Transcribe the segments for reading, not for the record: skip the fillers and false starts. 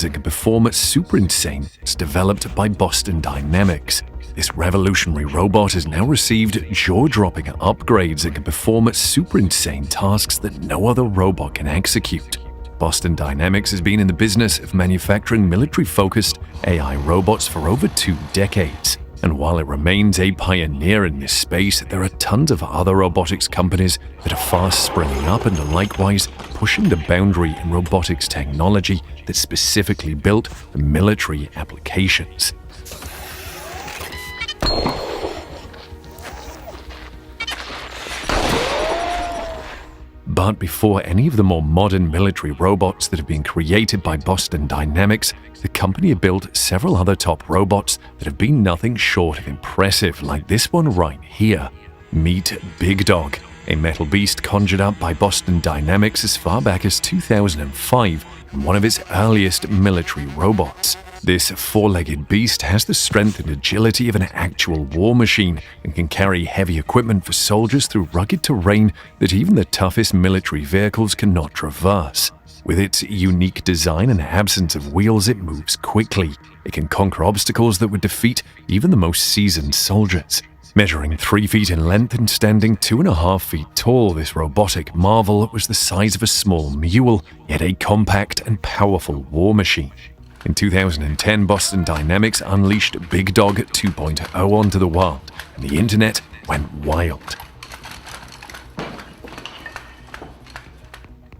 that can perform super insane is developed by Boston Dynamics. This revolutionary robot has now received jaw-dropping upgrades that can perform super insane tasks that no other robot can execute. Boston Dynamics has been in the business of manufacturing military-focused AI robots for over 2 decades. And while it remains a pioneer in this space, there are tons of other robotics companies that are fast springing up and are likewise pushing the boundary in robotics technology that's specifically built for military applications. But before any of the more modern military robots that have been created by Boston Dynamics, the company have built several other top robots that have been nothing short of impressive, like this one right here. Meet Big Dog, a metal beast conjured up by Boston Dynamics as far back as 2005 and one of its earliest military robots. This 4-legged beast has the strength and agility of an actual war machine and can carry heavy equipment for soldiers through rugged terrain that even the toughest military vehicles cannot traverse. With its unique design and absence of wheels, it moves quickly. It can conquer obstacles that would defeat even the most seasoned soldiers. Measuring 3 feet in length and standing 2.5 feet tall, this robotic marvel was the size of a small mule, yet a compact and powerful war machine. In 2010, Boston Dynamics unleashed Big Dog 2.0 onto the world, and the internet went wild.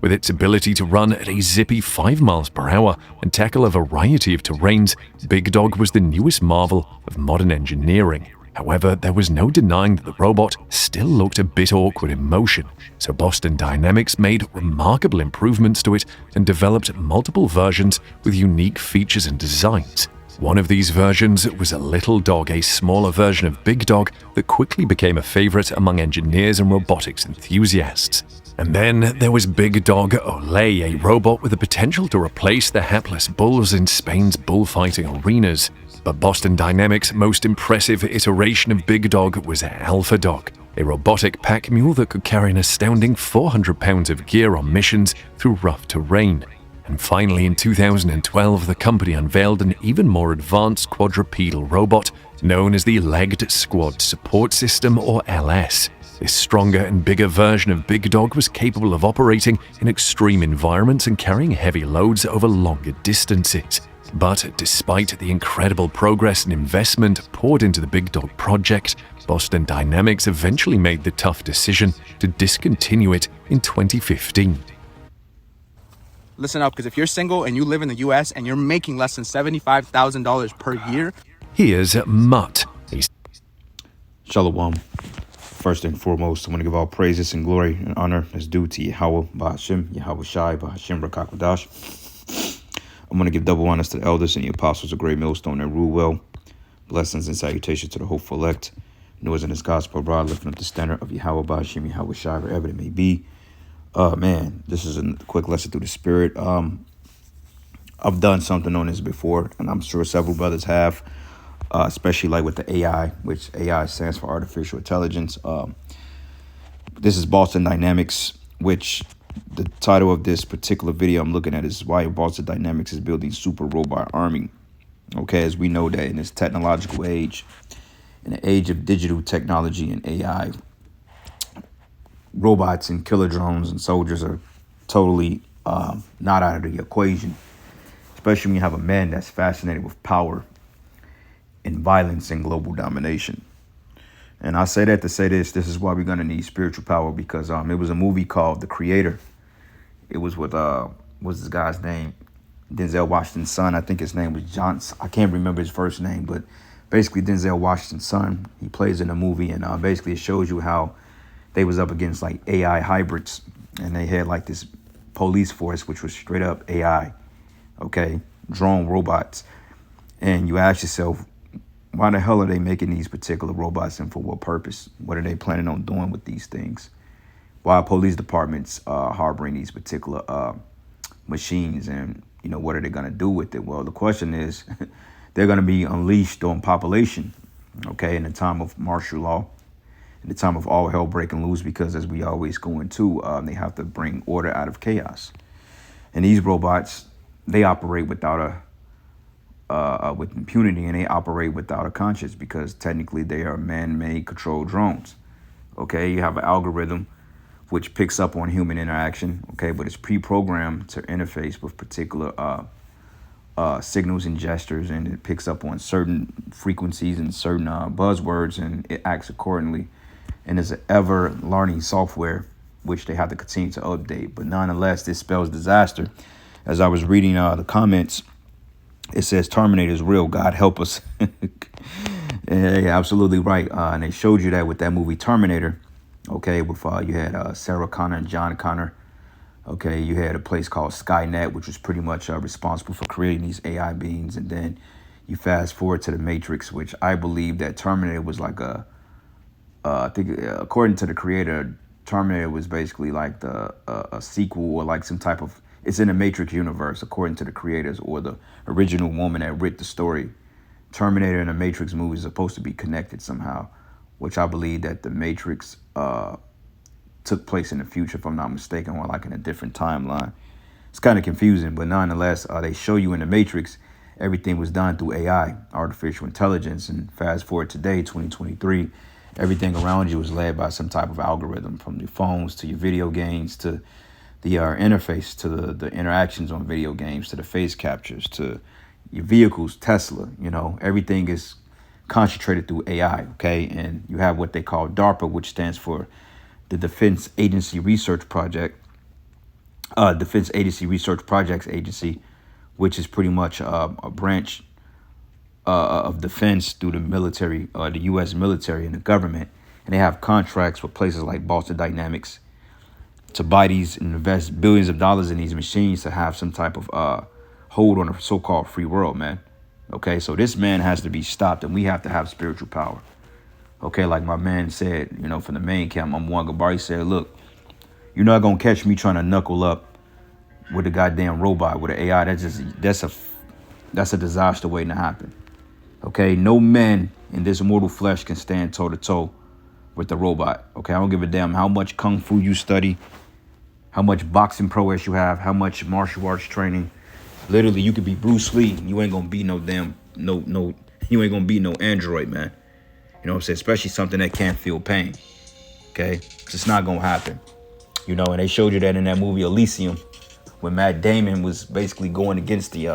With its ability to run at a zippy 5 miles per hour and tackle a variety of terrains, Big Dog was the newest marvel of modern engineering. However, there was no denying that the robot still looked a bit awkward in motion, so Boston Dynamics made remarkable improvements to it and developed multiple versions with unique features and designs. One of these versions was a Little Dog, a smaller version of Big Dog that quickly became a favorite among engineers and robotics enthusiasts. And then there was Big Dog Olé, a robot with the potential to replace the hapless bulls in Spain's bullfighting arenas. But Boston Dynamics' most impressive iteration of Big Dog was Alpha Dog, a robotic pack mule that could carry an astounding 400 pounds of gear on missions through rough terrain. And finally, in 2012, the company unveiled an even more advanced quadrupedal robot known as the Legged Squad Support System, or LS. This stronger and bigger version of Big Dog was capable of operating in extreme environments and carrying heavy loads over longer distances. But despite the incredible progress and investment poured into the Big Dog project, Boston Dynamics eventually made the tough decision to discontinue it in 2015. Listen up, because if you're single and you live in the US and you're making less than $75,000 per year... Here's Mutt. Shalom. First and foremost, I want to give all praises and glory and honor as due to Yahweh, Bahashim, Yahweh Shai, Bahashim, Rakakwadash. I'm going to give double honors to the elders and the apostles of Great Millstone that rule well. Blessings and salutations to the hopeful elect. Noise in this gospel abroad, lifting up the standard of Yahweh, Bahashim, Yahweh Shai, wherever it may be. Man, this is a quick lesson through the spirit. I've done something on this before, and I'm sure several brothers have, especially like with the AI, which AI stands for artificial intelligence. This is Boston Dynamics, which the title of this particular video I'm looking at is why Boston Dynamics is building super robot army. Okay, as we know that in this technological age, in the age of digital technology and AI, robots and killer drones and soldiers are totally not out of the equation, especially when you have a man that's fascinated with power and violence and global domination. And I say that to say this is why we're going to need spiritual power, because it was a movie called The Creator. It was with, what's this guy's name? Denzel Washington's son. I think his name was Johnson. I can't remember his first name, but basically Denzel Washington's son, he plays in the movie, and basically it shows you how they was up against like AI hybrids, and they had like this police force, which was straight up AI, okay, drone robots. And you ask yourself, why the hell are they making these particular robots, and for what purpose? What are they planning on doing with these things? Why are police departments harboring these particular machines, and what are they going to do with it? Well, the question is, they're going to be unleashed on population, okay, in the time of martial law, in the time of all hell breaking loose, because as we always go into, they have to bring order out of chaos. And these robots, they operate without with impunity, and they operate without a conscience because technically they are man-made controlled drones. Okay, you have an algorithm which picks up on human interaction. Okay, but it's pre-programmed to interface with particular signals and gestures, and it picks up on certain frequencies and certain buzzwords, and it acts accordingly. And it's an ever-learning software which they have to continue to update. But nonetheless, this spells disaster. As I was reading the comments, it says Terminator is real. God help us. Yeah, you're absolutely right. And they showed you that with that movie Terminator. Okay, with you had Sarah Connor and John Connor. Okay, you had a place called Skynet, which was pretty much responsible for creating these AI beings. And then you fast forward to the Matrix, which I believe that Terminator was like I think according to the creator, Terminator was basically like a sequel or like some type of, it's in the Matrix universe, according to the creators or the original woman that wrote the story. Terminator and the Matrix movie is supposed to be connected somehow, which I believe that the Matrix took place in the future, if I'm not mistaken, or like in a different timeline. It's kind of confusing, but nonetheless, they show you in the Matrix, everything was done through AI, artificial intelligence. And fast forward today, 2023, everything around you is led by some type of algorithm, from your phones to your video games to the interface to the interactions on video games to the face captures to your vehicles, Tesla. You know, everything is concentrated through AI. Okay, and you have what they call DARPA, which stands for the Defense Agency Research Project, Defense Agency Research Projects Agency, which is pretty much a branch of defense through the military, the U.S. military and the government. And they have contracts with places like Boston Dynamics to buy these and invest billions of dollars in these machines to have some type of hold on a so-called free world, man. Okay, so this man has to be stopped, and we have to have spiritual power. Okay, like my man said, you know, from the main camp, Mwanga Gabari said, look, you're not going to catch me trying to knuckle up with a goddamn robot, with an AI. That's a disaster waiting to happen. Okay, no man in this mortal flesh can stand toe-to-toe with the robot. Okay, I don't give a damn how much kung fu you study, how much boxing prowess you have, how much martial arts training. Literally, you could be Bruce Lee. You ain't gonna be no damn, you ain't gonna be no android, man. You know what I'm saying? Especially something that can't feel pain. Okay? It's just not gonna happen. You know, and they showed you that in that movie Elysium, when Matt Damon was basically going against the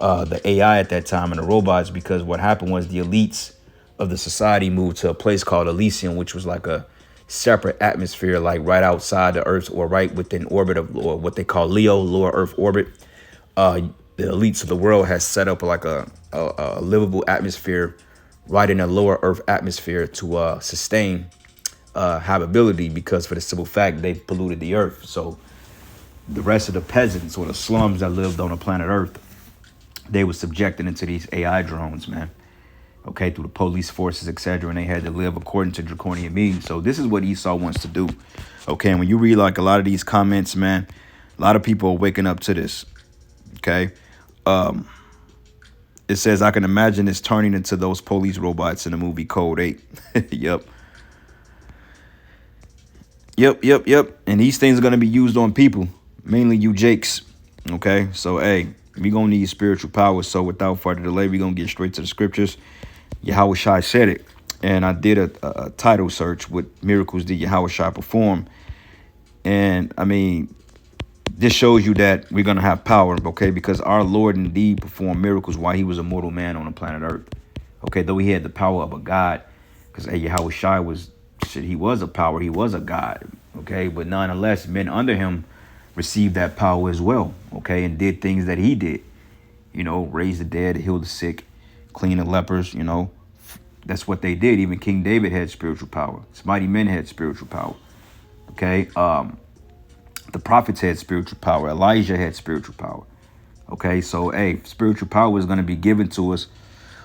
AI at that time and the robots, because what happened was the elites of the society moved to a place called Elysium, which was like a separate atmosphere, like right outside the Earth's, or right within orbit of, or what they call LEO, lower Earth orbit. The elites of the world has set up like a livable atmosphere right in a lower Earth atmosphere to sustain habitability, because for the simple fact they've polluted the Earth. So the rest of the peasants or the slums that lived on the planet Earth, they were subjected into these AI drones, man. Okay, through the police forces, etc., and they had to live according to draconian means. So this is what Esau wants to do. Okay, and when you read like a lot of these comments, man, a lot of people are waking up to this. Okay, it says, I can imagine this turning into those police robots in the movie Code 8. Yep. And these things are going to be used on people, mainly you jakes. Okay, so hey, we're going to need spiritual power. So without further delay, we're going to get straight to the scriptures. Yahweh Shai said it. And I did a title search, what miracles did Yahweh Shai perform? And I mean, this shows you that we're going to have power, okay? Because our Lord indeed performed miracles while he was a mortal man on the planet Earth. Okay, though he had the power of a God, because Yahweh Shai was, he was a power, he was a God, okay? But nonetheless, men under him received that power as well, okay? And did things that he did, you know, raise the dead, heal the sick, clean the lepers, you know. That's what they did. Even King David had spiritual power. His mighty men had spiritual power, okay? The prophets had spiritual power. Elijah had spiritual power. Okay, so, hey, spiritual power is going to be given to us,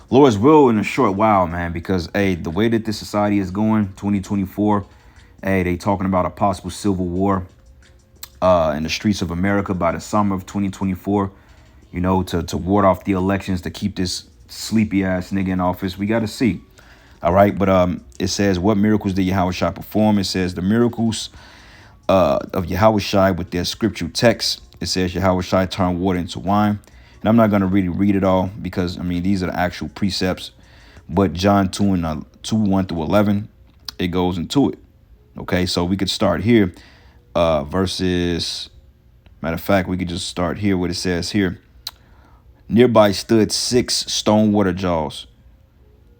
Lord's will, in a short while, man, because, hey, the way that this society is going, 2024, hey, they talking about a possible civil war in the streets of America by the summer of 2024, you know, to ward off the elections, to keep this sleepy-ass nigga in office. We got to see. All right, but it says, what miracles did Yahushua perform? It says the miracles of Yahushua with their scriptural texts It says Yahweh Shai turned water into wine. And I'm not going to really read it all because, I mean, these are the actual precepts. But John 2 and 2, 1 through 11, it goes into it. Okay, so we could start here. Verses, matter of fact, we could just start here what it says here. Nearby stood 6 stone water jars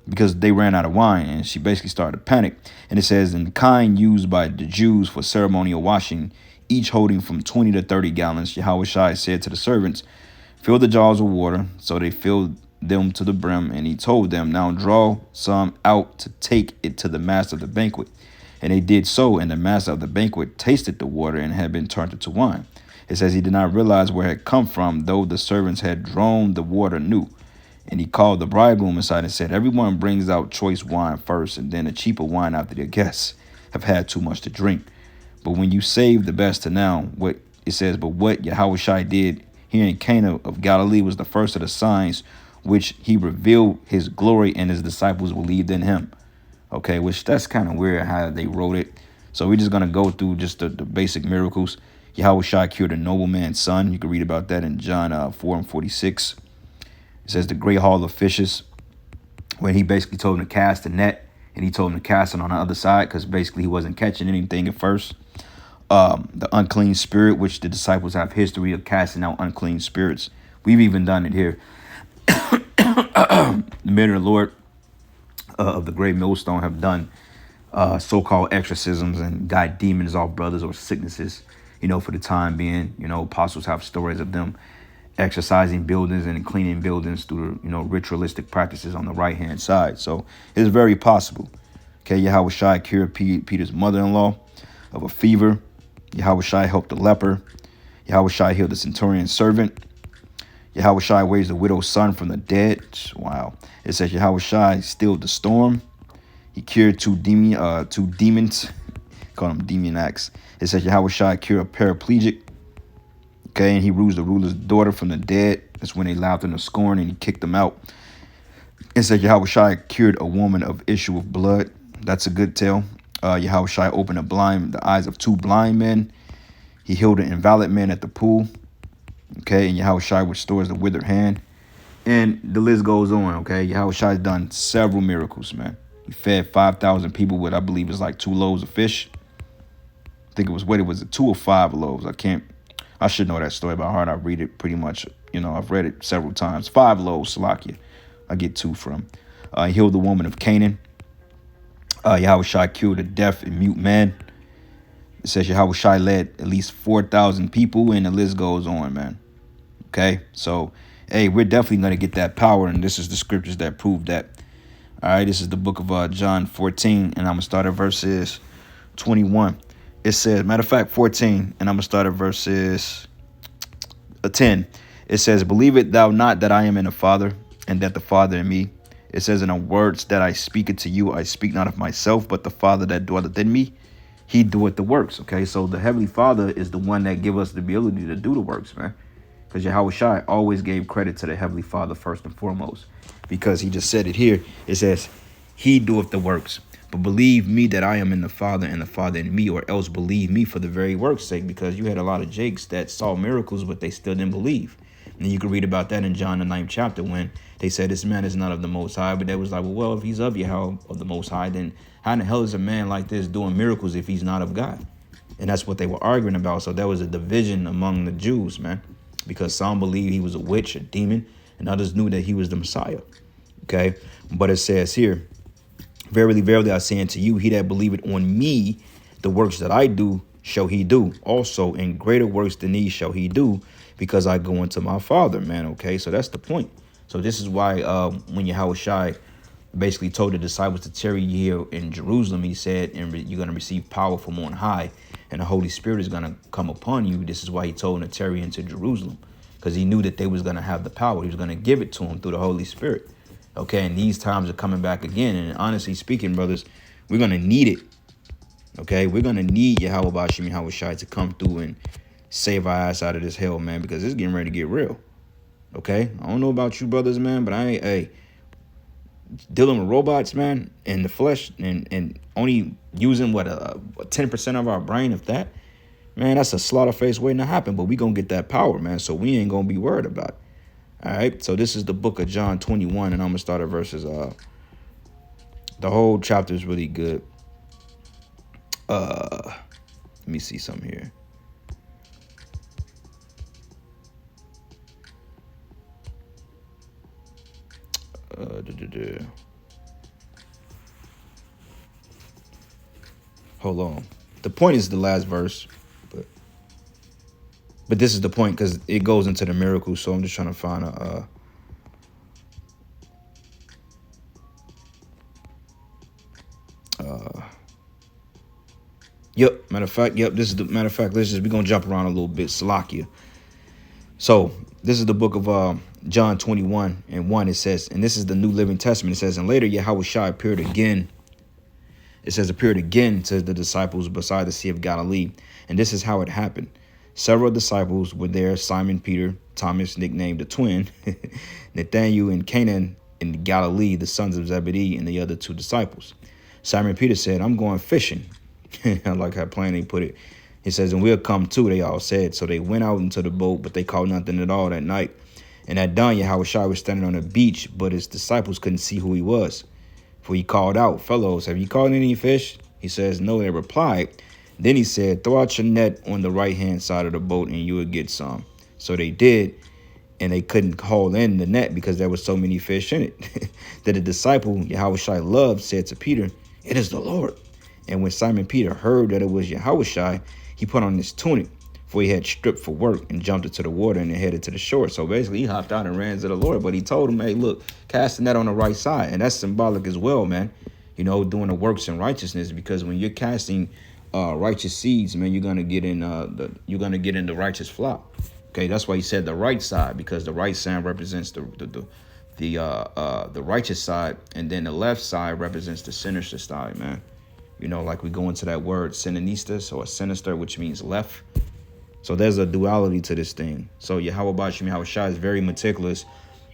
because they ran out of wine, and she basically started to panic. And it says, in the kind used by the Jews for ceremonial washing, each holding from 20 to 30 gallons, Yahweh Shai said to the servants, fill the jars with water. So they filled them to the brim, and he told them, now draw some out to take it to the master of the banquet. And they did so, and the master of the banquet tasted the water and had been turned into wine. It says he did not realize where it had come from, though the servants had drawn the water new. And he called the bridegroom aside and said, everyone brings out choice wine first, and then a cheaper wine after their guests have had too much to drink. But when you save the best to now, what it says, but what Yahweh Shai did here in Cana of Galilee was the first of the signs which he revealed his glory, and his disciples believed in him. Okay, which that's kind of weird how they wrote it. So we're just going to go through just the basic miracles. Yahweh Shai cured a nobleman's son. You can read about that in John 4 and 46. It says the great hall of fishes, when he basically told him to cast the net, and he told him to cast it on the other side because basically he wasn't catching anything at first. The unclean spirit, which the disciples have history of casting out unclean spirits. We've even done it here. The men of the Lord of the great millstone have done so-called exorcisms and got demons off brothers or sicknesses, for the time being. Apostles have stories of them exercising buildings and cleaning buildings through, ritualistic practices on the right-hand side. So it's very possible. Okay, Yahweh Shai cured Peter's mother-in-law of a fever. Yahweh Shai helped the leper. Yahweh Shai healed the centurion's servant. Yahweh Shai raised the widow's son from the dead. Wow. It says Yahweh Shai stilled the storm. He cured two demons. Call them demoniacs. It says Yahweh Shai cured a paraplegic. Okay, and he raised the ruler's daughter from the dead. That's when they laughed in the scorn and he kicked them out. It said Yahweh Shai cured a woman of issue of blood. That's a good tale. Yahweh Shai opened the eyes of 2 blind men. He healed an invalid man at the pool. Okay, and Yahweh Shai restores the withered hand. And the list goes on, okay? Yahweh Shai's done several miracles, man. He fed 5,000 people with, I believe, it's like 2 loaves of fish. I think it was 2 or 5 loaves? I should know that story by heart. I read it pretty much, I've read it several times. 5 loaves, Salakia. I get 2 from. He healed the woman of Canaan. Yahweh Shai cured a deaf and mute man. It says Yahweh Shai led at least 4,000 people, and the list goes on, man. Okay, so, hey, we're definitely going to get that power, and this is the scriptures that prove that. All right, this is the book of John 14, and I'm going to start at verses 21. It says, matter of fact, 14, and I'm going to start at verses 10. It says, believe it thou not that I am in the Father, and that the Father in me. It says, in the words that I speak it to you, I speak not of myself, but the Father that dwelleth in me, he doeth the works. Okay, so the Heavenly Father is the one that give us the ability to do the works, man. Because Yahweh Shai always gave credit to the Heavenly Father first and foremost. Because he just said it here. It says, he doeth the works. But believe me that I am in the Father and the Father in me, or else believe me for the very work's sake. Because you had a lot of Jakes that saw miracles, but they still didn't believe. And you can read about that in John the 9th chapter when they said this man is not of the Most High. But they was like, well, if he's of Yahweh, of the Most High, then how in the hell is a man like this doing miracles if he's not of God? And that's what they were arguing about. So there was a division among the Jews, man. Because some believed he was a witch, a demon, and others knew that he was the Messiah. Okay, but it says here, verily, verily, I say unto you, he that believeth on me, the works that I do shall he do. Also, in greater works than these shall he do, because I go unto my Father, man. Okay, so that's the point. So this is why when Yahweh Shai basically told the disciples to tarry here in Jerusalem, he said, and you're going to receive power from on high, and the Holy Spirit is going to come upon you. This is why he told them to tarry into Jerusalem, because he knew that they was going to have the power. He was going to give it to them through the Holy Spirit. Okay, and these times are coming back again. And honestly speaking, brothers, we're going to need it. Okay, we're going to need Yahweh Bashim Yahweh Shai to come through and save our ass out of this hell, man, because it's getting ready to get real. Okay, I don't know about you brothers, man, but dealing with robots, man, in the flesh, and only using 10% of our brain, if that, Man, that's a slaughter face waiting to happen, but we going to get that power, man. So we ain't going to be worried about it. All right. So this is the book of John 21, and I'm going to start at verses. The whole chapter is really good. Let me see something here. Hold on. The point is the last verse, but this is the point because it goes into the miracle. So I'm just trying to find a. Yep. Matter of fact. Yep. This is the matter of fact. We're gonna jump around a little bit. Salakia. So this is the book of John 21 and 1. It says, and this is the New Living Testament. It says, and later Yahushua appeared again. It says appeared again to the disciples beside the Sea of Galilee. And this is how it happened. Several disciples were there: Simon Peter, Thomas, nicknamed the twin, Nathanael and Canaan in Galilee, the sons of Zebedee, and the other two disciples. Simon Peter said, I'm going fishing. I like how plain they put it. He says, and we'll come too, they all said. So they went out into the boat, but they caught nothing at all that night. And at dawn, Yahushua was standing on the beach, but his disciples couldn't see who he was. For he called out, fellows, have you caught any fish? He says, no, they replied. Then he said, throw out your net on the right-hand side of the boat and you will get some. So they did, and they couldn't haul in the net because there were so many fish in it. That the disciple Yahushua loved said to Peter, it is the Lord. And when Simon Peter heard that it was Yahushua, he put on his tunic, for he had stripped for work, and jumped into the water and headed to the shore. So basically, he hopped out and ran to the Lord. But he told him, hey, look, cast the net on the right side. And that's symbolic as well, man. You know, doing the works in righteousness, because when you're casting righteous seeds, man, you're gonna get in the righteous flock. Okay, that's why he said the right side, because the right side represents the righteous side, and then the left side represents the sinister side, man. You know, like we go into that word sinister, or sinister, which means left. So there's a duality to this thing. So Yahweh Shai is very meticulous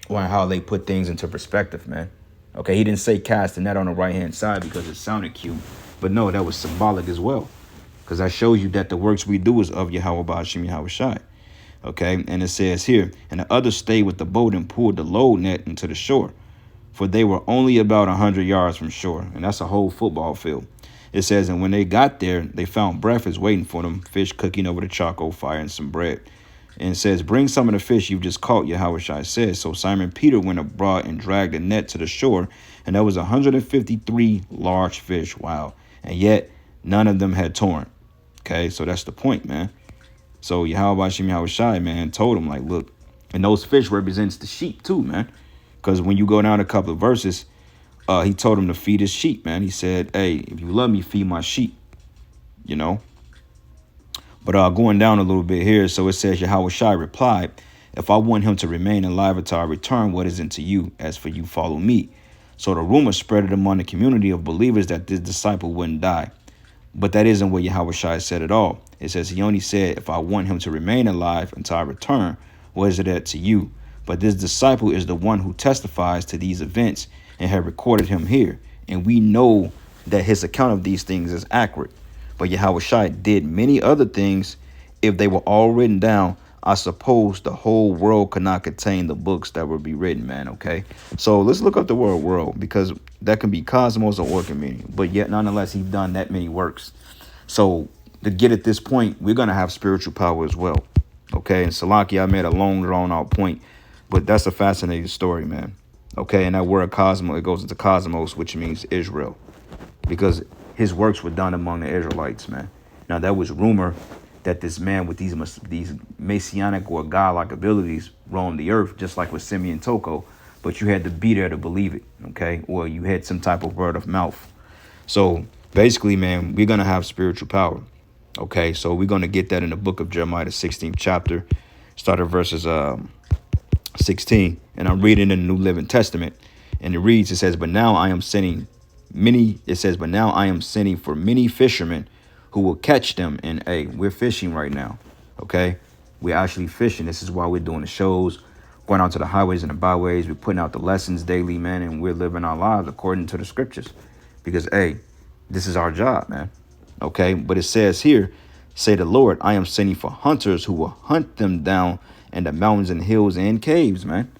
on how they put things into perspective, man. Okay, he didn't say cast the net on the right-hand side because it sounded cute. But no, that was symbolic as well, because that shows you that the works we do is of Yahweh Shai. Okay, and it says here, and the others stayed with the boat and pulled the load net into the shore, for they were only about 100 yards from shore, and that's a whole football field. It says, and when they got there, they found breakfast waiting for them, fish cooking over the charcoal fire and some bread. And it says, bring some of the fish you've just caught, Yahushua says. So Simon Peter went abroad and dragged the net to the shore, and there was 153 large fish. Wow. And yet none of them had torn. Okay, so that's the point, man. So Yahushua, man, told him, like, look, and those fish represents the sheep too, man. Because when you go down a couple of verses, he told him to feed his sheep, man. He said, hey, if you love me, feed my sheep, you know. But going down a little bit here, so it says, Yahushua replied, if I want him to remain alive until I return, what is it to you? As for you, follow me. So the rumor spread among the community of believers that this disciple wouldn't die. But that isn't what Yahushua said at all. It says he only said, if I want him to remain alive until I return, what is it to you? But this disciple is the one who testifies to these events and have recorded him here. And we know that his account of these things is accurate. But Yahushua did many other things. If they were all written down, I suppose the whole world could not contain the books that would be written, man. Okay, so let's look up the word world, because that can be cosmos or orchid meaning. But yet, nonetheless, he's done that many works. So to get at this point, we're going to have spiritual power as well. Okay, and Salaki, I made a long, drawn out point, but that's a fascinating story, man. Okay, and that word cosmos, it goes into cosmos, which means Israel, because his works were done among the Israelites, man. Now, there was rumor that this man with these messianic or godlike abilities roamed the earth, just like with Simeon Toko, but you had to be there to believe it, okay? Or you had some type of word of mouth. So basically, man, we're going to have spiritual power, okay? So we're going to get that in the book of Jeremiah, the 16th chapter, start at verses 16, and I'm reading in the New Living Testament, and it reads, it says, but now I am sending for many fishermen who will catch them. And hey, we're fishing right now. Okay, we're actually fishing. This is why we're doing the shows, going out to the highways and the byways. We're putting out the lessons daily, man, and we're living our lives according to the scriptures, because hey, this is our job, man. Okay, but it says here, Say the Lord, I am sending for hunters who will hunt them down in the mountains and hills and caves, man.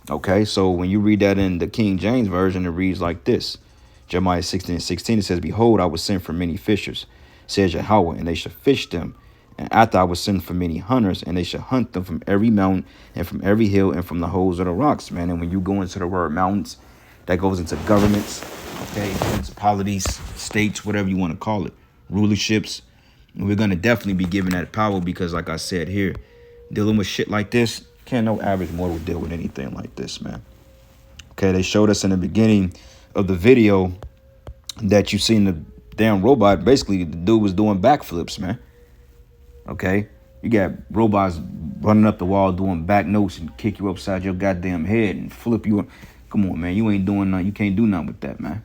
Okay, so when you read that in the King James Version, it reads like this. Jeremiah 16:16, it says, Behold, I will send for many fishers, says Yahweh, and they shall fish them. And after I will send for many hunters, and they shall hunt them from every mountain and from every hill and from the holes of the rocks, man. And when you go into the word mountains, that goes into governments, okay, municipalities, states, whatever you want to call it, rulerships. And we're going to definitely be given that power because, like I said here, dealing with shit like this, can't no average mortal deal with anything like this, man. Okay, they showed us in the beginning of the video that you seen the damn robot. Basically, the dude was doing backflips, man. Okay, you got robots running up the wall doing back notes and kick you upside your goddamn head and flip you up. Come on, man, you ain't doing nothing. You can't do nothing with that, man.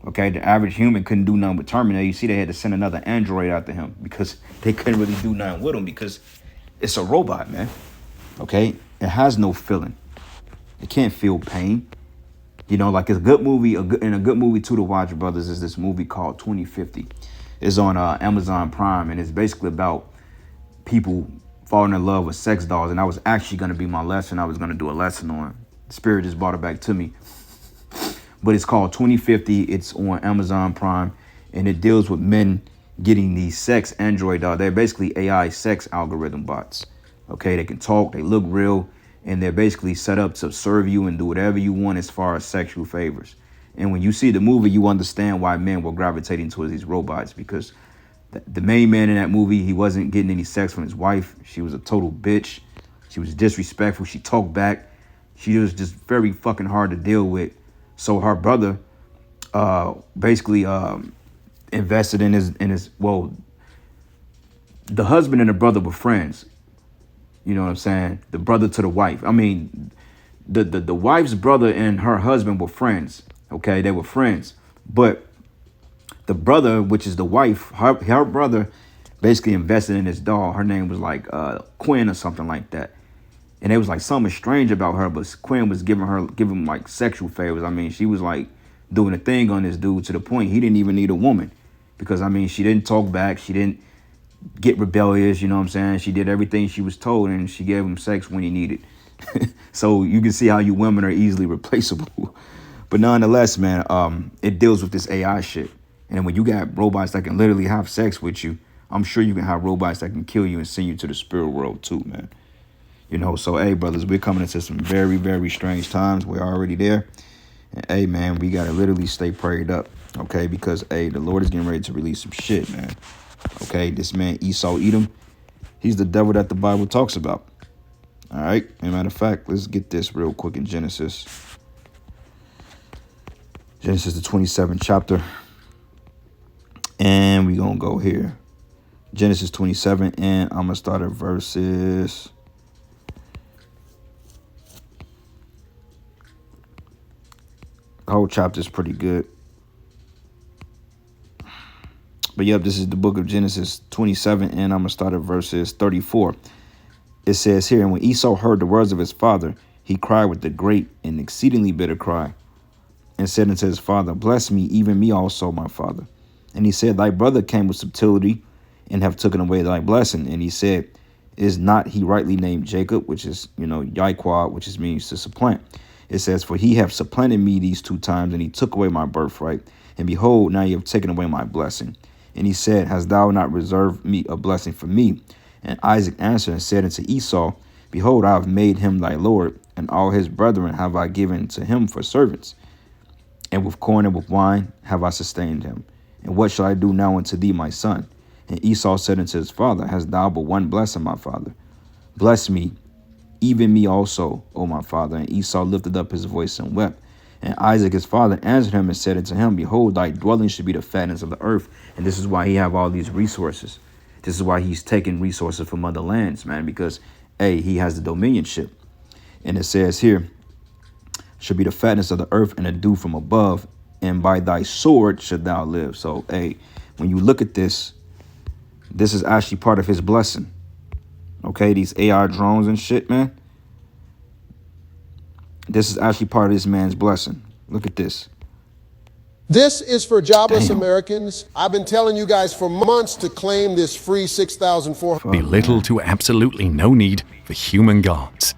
Okay, the average human couldn't do nothing with Terminator. You see, they had to send another android after him because they couldn't really do nothing with him because it's a robot, man. Okay, it has no feeling. It can't feel pain. You know, like it's a good movie, and a good movie too to watch, brothers, is this movie called 2050. It's on Amazon Prime, and it's basically about people falling in love with sex dolls. And that was actually going to be my lesson. I was going to do a lesson on. Spirit just brought it back to me. But it's called 2050. It's on Amazon Prime, and it deals with men getting these sex android dolls. They're basically AI sex algorithm bots. Okay, they can talk, they look real, and they're basically set up to serve you and do whatever you want as far as sexual favors. And when you see the movie, you understand why men were gravitating towards these robots, because the main man in that movie, he wasn't getting any sex from his wife. She was a total bitch. She was disrespectful. She talked back. She was just very fucking hard to deal with. So her brother basically invested in his well, the husband and the brother were friends. You know what I'm saying? The brother to the wife. I mean, the wife's brother and her husband were friends. Okay, they were friends. But the brother, which is the wife, her brother basically invested in this doll. Her name was like Quinn or something like that. And it was like something strange about her, but Quinn was giving him like sexual favors. I mean, she was like doing a thing on this dude to the point he didn't even need a woman. Because, I mean, she didn't talk back. She didn't get rebellious, you know what I'm saying? She did everything she was told, and she gave him sex when he needed. So you can see how you women are easily replaceable. But nonetheless, man, it deals with this AI shit. And when you got robots that can literally have sex with you, I'm sure you can have robots that can kill you and send you to the spirit world too, man. You know, so, hey, brothers, we're coming into some very, very strange times. We're already there. And, hey, man, we got to literally stay prayed up, okay? Because, hey, the Lord is getting ready to release some shit, man. Okay, this man Esau Edom, he's the devil that the Bible talks about. All right, as a matter of fact, let's get this real quick in Genesis. Genesis, the 27th chapter. And we're going to go here. Genesis 27, and I'm going to start at verses... The whole chapter is pretty good. But yep, this is the book of Genesis 27, and I'm going to start at verses 34. It says here, and when Esau heard the words of his father, he cried with a great and exceedingly bitter cry, and said unto his father, Bless me, even me also, my father. And he said, Thy brother came with subtlety, and have taken away thy blessing. And he said, Is not he rightly named Jacob, which is, Yaiquad, which means to supplant. It says, For he hath supplanted me these 2 times, and he took away my birthright. And behold, now you have taken away my blessing. And he said, Hast thou not reserved me a blessing for me? And Isaac answered and said unto Esau, Behold, I have made him thy lord, and all his brethren have I given to him for servants. And with corn and with wine have I sustained him. And what shall I do now unto thee, my son? And Esau said unto his father, Hast thou but one blessing, my father? Bless me, even me also, O my father. And Esau lifted up his voice and wept. And Isaac his father answered him and said unto him, Behold, thy dwelling should be the fatness of the earth. And this is why he have all these resources. This is why he's taking resources from other lands, man, because, hey, he has the dominionship. And it says here, should be the fatness of the earth and the dew from above, and by thy sword should thou live. So, hey, when you look at this, this is actually part of his blessing. Okay, these AI drones and shit, man. This is actually part of this man's blessing. Look at this. This is for jobless Americans. I've been telling you guys for months to claim this free 6,400. Be little to absolutely no need for human guards.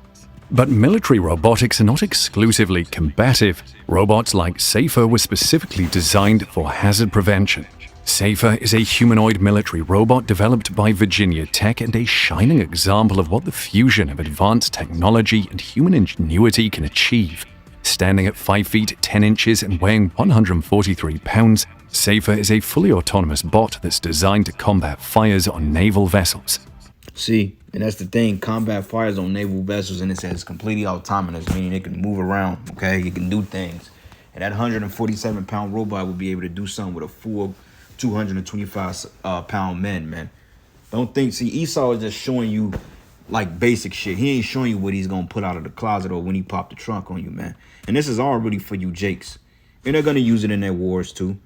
But military robotics are not exclusively combative. Robots like Safer were specifically designed for hazard prevention. Safer is a humanoid military robot developed by Virginia Tech and a shining example of what the fusion of advanced technology and human ingenuity can achieve. Standing at 5 feet 10 inches and weighing 143 pounds, Safer is a fully autonomous bot that's designed to combat fires on naval vessels. See, and that's the thing, combat fires on naval vessels, and it says completely autonomous, meaning it can move around, okay? It can do things. And that 147-pound robot will be able to do something with a full 225-pound man. Don't think, see, Esau is just showing you, like, basic shit. He ain't showing you what he's going to pull out of the closet or when he popped the trunk on you, man. And this is all really for you Jakes. And they're going to use it in their wars, too.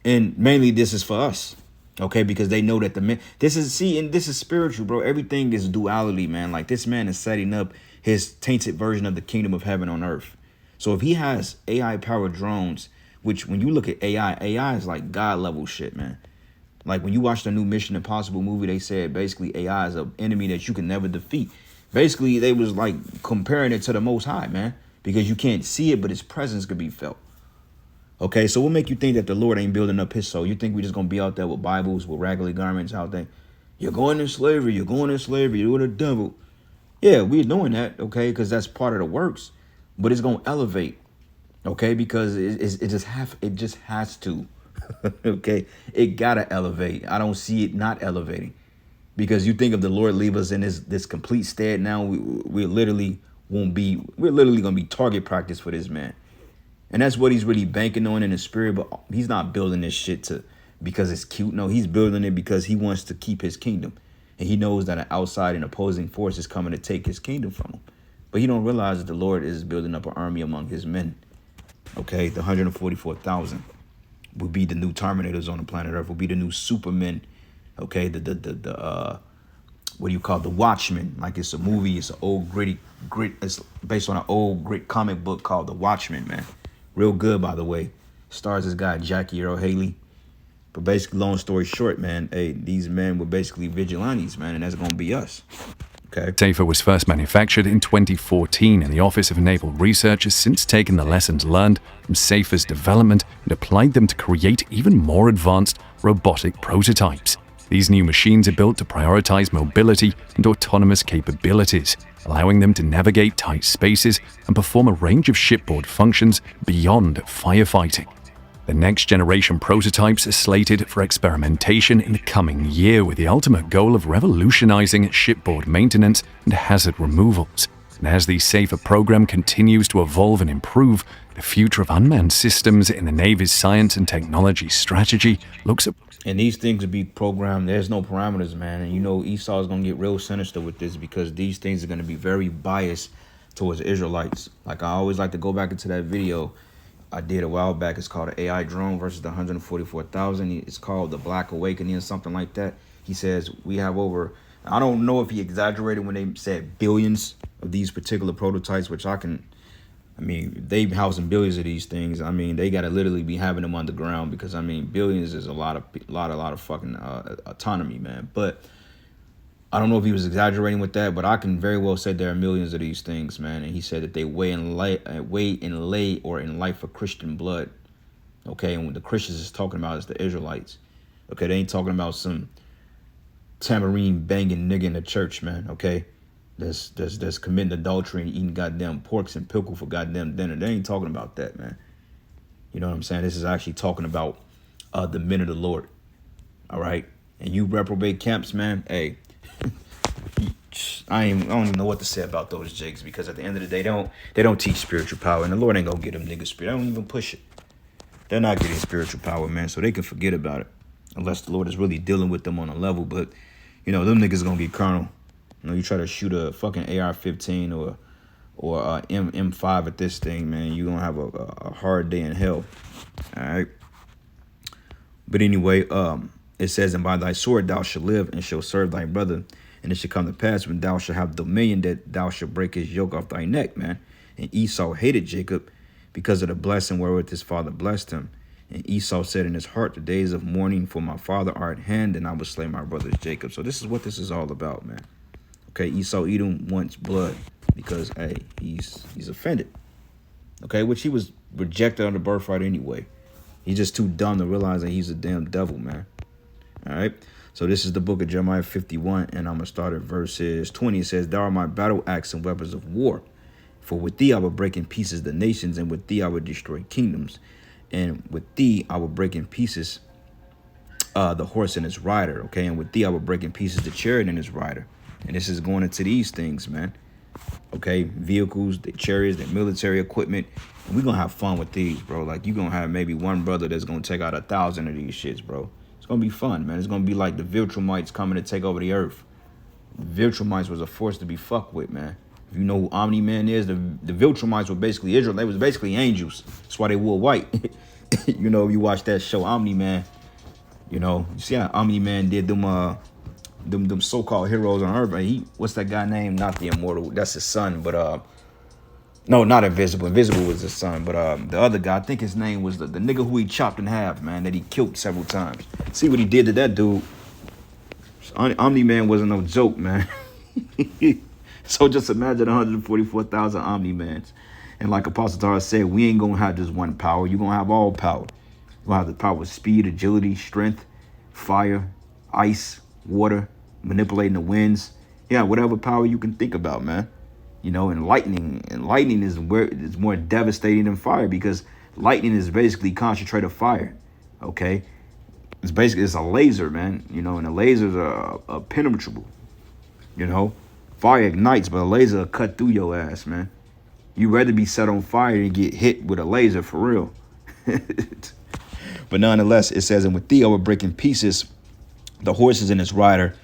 And mainly this is for us. Okay, because they know that this is spiritual, bro. Everything is duality, man. Like, this man is setting up his tainted version of the kingdom of heaven on earth. So if he has AI powered drones, which when you look at AI is like God level shit, man. Like when you watch the new Mission Impossible movie, they said basically AI is an enemy that you can never defeat. Basically, they was like comparing it to the Most High, man, because you can't see it, but his presence could be felt. Okay, so what make you think that the Lord ain't building up his soul? You think we just going to be out there with Bibles, with raggedy garments out there? You're going to slavery, you're the devil. Yeah, we're doing that, okay, because that's part of the works. But it's going to elevate, okay, because it just has to, okay? It got to elevate. I don't see it not elevating. Because you think if the Lord leave us in this complete state now, we're literally going to be target practice for this man. And that's what he's really banking on in the spirit. But he's not building this shit because it's cute. No, he's building it because he wants to keep his kingdom. And he knows that an outside and opposing force is coming to take his kingdom from him. But he don't realize that the Lord is building up an army among his men. Okay, the 144,000 will be the new Terminators on the planet Earth. Will be the new Supermen. Okay, what do you call it? The Watchmen? Like it's a movie. It's an old grit. It's based on an old grit comic book called The Watchmen, man. Real good, by the way. Stars this guy, Jackie Earl Haley. But basically, long story short, man, hey, these men were basically vigilantes, man, and that's going to be us. Okay. Safer was first manufactured in 2014, and the Office of Naval Research has since taken the lessons learned from Safer's development and applied them to create even more advanced robotic prototypes. These new machines are built to prioritize mobility and autonomous capabilities, allowing them to navigate tight spaces and perform a range of shipboard functions beyond firefighting. The next generation prototypes are slated for experimentation in the coming year with the ultimate goal of revolutionizing shipboard maintenance and hazard removals. And as the Safer program continues to evolve and improve, the future of unmanned systems in the Navy's science and technology strategy looks at. And these things will be programmed. There's no parameters, man. And you know Esau is going to get real sinister with this because these things are going to be very biased towards Israelites. Like I always like to go back into that video I did a while back. It's called AI Drone versus the 144,000. It's called The Black Awakening or something like that. He says we have over, I don't know if he exaggerated when they said billions of these particular prototypes, which they housing billions of these things. I mean, they got to literally be having them underground because, I mean, billions is a lot of fucking autonomy, man. But I don't know if he was exaggerating with that, but I can very well say there are millions of these things, man. And he said that they weigh in life for Christian blood. Okay, and what the Christians is talking about is the Israelites. Okay, they ain't talking about some tambourine banging nigga in the church, man. Okay. That's committing adultery and eating goddamn porks and pickle for goddamn dinner. They ain't talking about that, man. You know what I'm saying? This is actually talking about the men of the Lord. All right? And you reprobate camps, man, hey, I don't even know what to say about those jigs because at the end of the day, they don't teach spiritual power. And the Lord ain't gonna get them niggas spirit. They don't even push it. They're not getting spiritual power, man, so they can forget about it. Unless the Lord is really dealing with them on a level. But, you know, them niggas gonna get carnal. You know, you try to shoot a fucking AR-15 or M5 at this thing, man, you're going to have a hard day in hell. All right. But anyway, it says, and by thy sword thou shalt live and shalt serve thy brother. And it shall come to pass when thou shalt have dominion that thou shalt break his yoke off thy neck, man. And Esau hated Jacob because of the blessing wherewith his father blessed him. And Esau said in his heart, the days of mourning for my father are at hand, and I will slay my brothers Jacob. So this is what this is all about, man. Okay, Esau Edom wants blood because, hey, he's offended. Okay, which he was rejected on the birthright anyway. He's just too dumb to realize that he's a damn devil, man. All right. So this is the book of Jeremiah 51, and I'm going to start at verses 20. It says, thou art my battle axe and weapons of war. For with thee I will break in pieces the nations, and with thee I will destroy kingdoms. And with thee I will break in pieces the horse and its rider. Okay. And with thee I will break in pieces the chariot and its rider. And this is going into these things, man. Okay. Vehicles, the chariots, the military equipment. And we're going to have fun with these, bro. Like, you're going to have maybe one brother that's going to take out 1,000 of these shits, bro. It's going to be fun, man. It's going to be like the Viltrumites coming to take over the earth. The Viltrumites was a force to be fucked with, man. If you know who Omni-Man is, the Viltrumites were basically Israel. They was basically angels. That's why they wore white. You know, you watch that show Omni-Man, you know, you see how Omni-Man did them so-called heroes on earth. What's that guy named? Not the Immortal. That's his son, but no, not Invisible. Invisible was his son, but the other guy, I think his name was the nigga who he chopped in half, man, that he killed several times. See what he did to that dude. Omni-Man wasn't no joke, man. So just imagine 144,000 Omni-Mans. And like Apostle Tara said, we ain't gonna have just one power. You're gonna have all power. You're gonna have the power of speed, agility, strength, fire, ice, water, manipulating the winds. Yeah, whatever power you can think about, man. You know, and lightning is more devastating than fire, because lightning is basically concentrated fire. Okay, it's a laser, man. You know, and the lasers are penetrable. You know, fire ignites, but a laser will cut through your ass, man. You'd rather be set on fire and get hit with a laser for real. But nonetheless, it says, and with thee I will break in pieces the horses and its rider,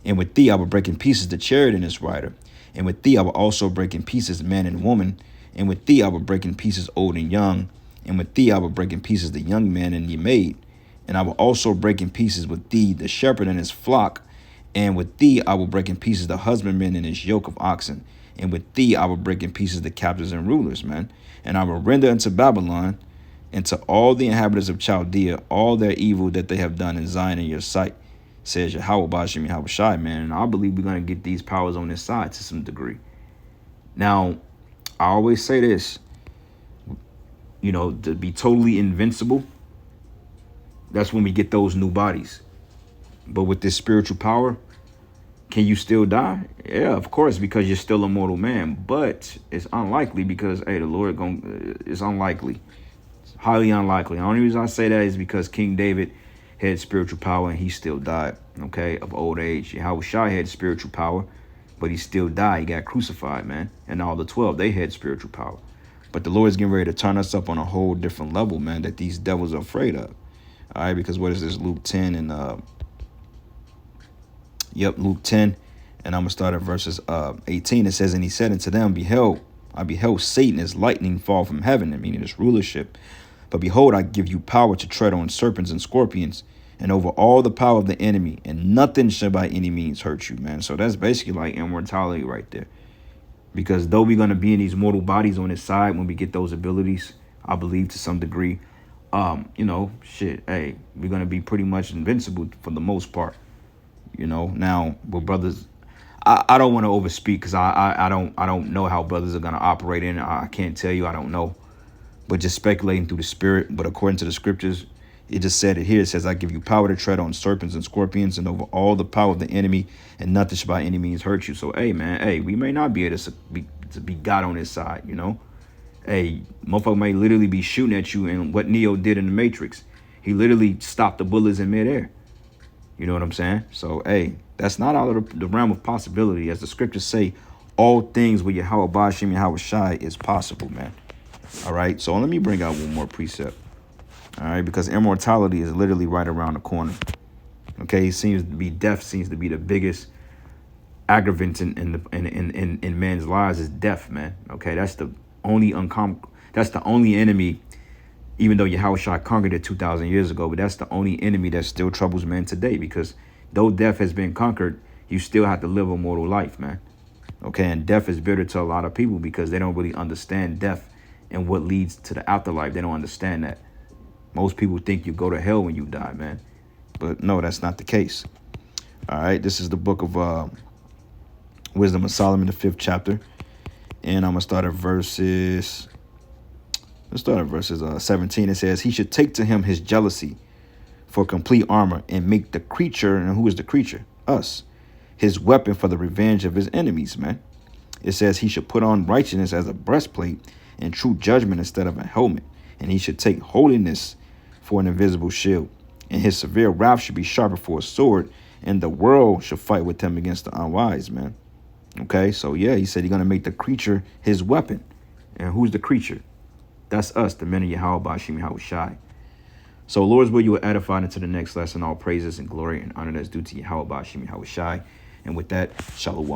and with thee I will break in pieces the chariot and its rider. And with thee I will also break in pieces man and woman. And with thee I will break in pieces old and young. And with thee I will break in pieces the young man and the maid. And I will also break in pieces with thee the shepherd and his flock. And with thee I will break in pieces the husbandman and his yoke of oxen. And with thee I will break in pieces the captains and rulers, man. And I will render unto Babylon and to all the inhabitants of Chaldea all their evil that they have done in Zion in your sight, says Yahweh Bashim Yahweh Shai, man. And I believe we're going to get these powers on this side to some degree. Now, I always say this, you know, to be totally invincible, that's when we get those new bodies. But with this spiritual power, can you still die? Yeah, of course, because you're still a mortal man. But it's unlikely because, hey, the Lord it's unlikely. It's highly unlikely. The only reason I say that is because King David had spiritual power and he still died, okay, of old age. Yahweh Shai had spiritual power, but he still died. He got crucified, man. And all the 12, they had spiritual power. But the Lord is getting ready to turn us up on a whole different level, man, that these devils are afraid of. All right, because what is this? Luke 10 and Luke 10, and I'm gonna start at verses 18. It says, and he said unto them, I beheld Satan as lightning fall from heaven, meaning his rulership. But behold, I give you power to tread on serpents and scorpions, and over all the power of the enemy, and nothing shall by any means hurt you, man. So that's basically like immortality right there. Because though we're gonna be in these mortal bodies on this side when we get those abilities, I believe to some degree, you know, hey, we're gonna be pretty much invincible for the most part. You know, now with brothers, I don't want to overspeak because I don't know how brothers are gonna operate in it. I can't tell you, I don't know, but just speculating through the spirit. But according to the scriptures, it just said it here. It says, I give you power to tread on serpents and scorpions and over all the power of the enemy, and nothing shall by any means hurt you. So, hey, man, hey, we may not be able to be God on this side, you know. Hey, motherfucker may literally be shooting at you, and what Neo did in the Matrix, he literally stopped the bullets in midair. You know what I'm saying? So, hey, that's not out of the realm of possibility. As the scriptures say, all things with Yahweh Bashim Yahweh Shai is possible, man. All right, so let me bring out one more precept. All right, because immortality is literally right around the corner. Okay, death seems to be the biggest aggravant in men's lives is death, man. Okay, that's the only enemy, even though Yahweh Shai conquered it 2,000 years ago, but that's the only enemy that still troubles men today, because though death has been conquered, you still have to live a mortal life, man. Okay, and death is bitter to a lot of people because they don't really understand death and what leads to the afterlife. They don't understand that. Most people think you go to hell when you die, man. But no, that's not the case. All right, this is the book of Wisdom of Solomon, the 5th chapter. And I'm going to start at verses... Let's start at verses 17. It says, he should take to him his jealousy for complete armor and make the creature, and who is the creature? Us. His weapon for the revenge of his enemies, man. It says he should put on righteousness as a breastplate and true judgment instead of a helmet. And he should take holiness for an invisible shield. And his severe wrath should be sharper for a sword. And the world should fight with him against the unwise, man. Okay, so yeah, he said he's going to make the creature his weapon. And who's the creature? That's us, the men of Yahweh Bashim Yahushai. So, Lord's will, you will edify into the next lesson. All praises and glory and honor that's due to Yahweh Bashim Yahushai. And with that, shalom.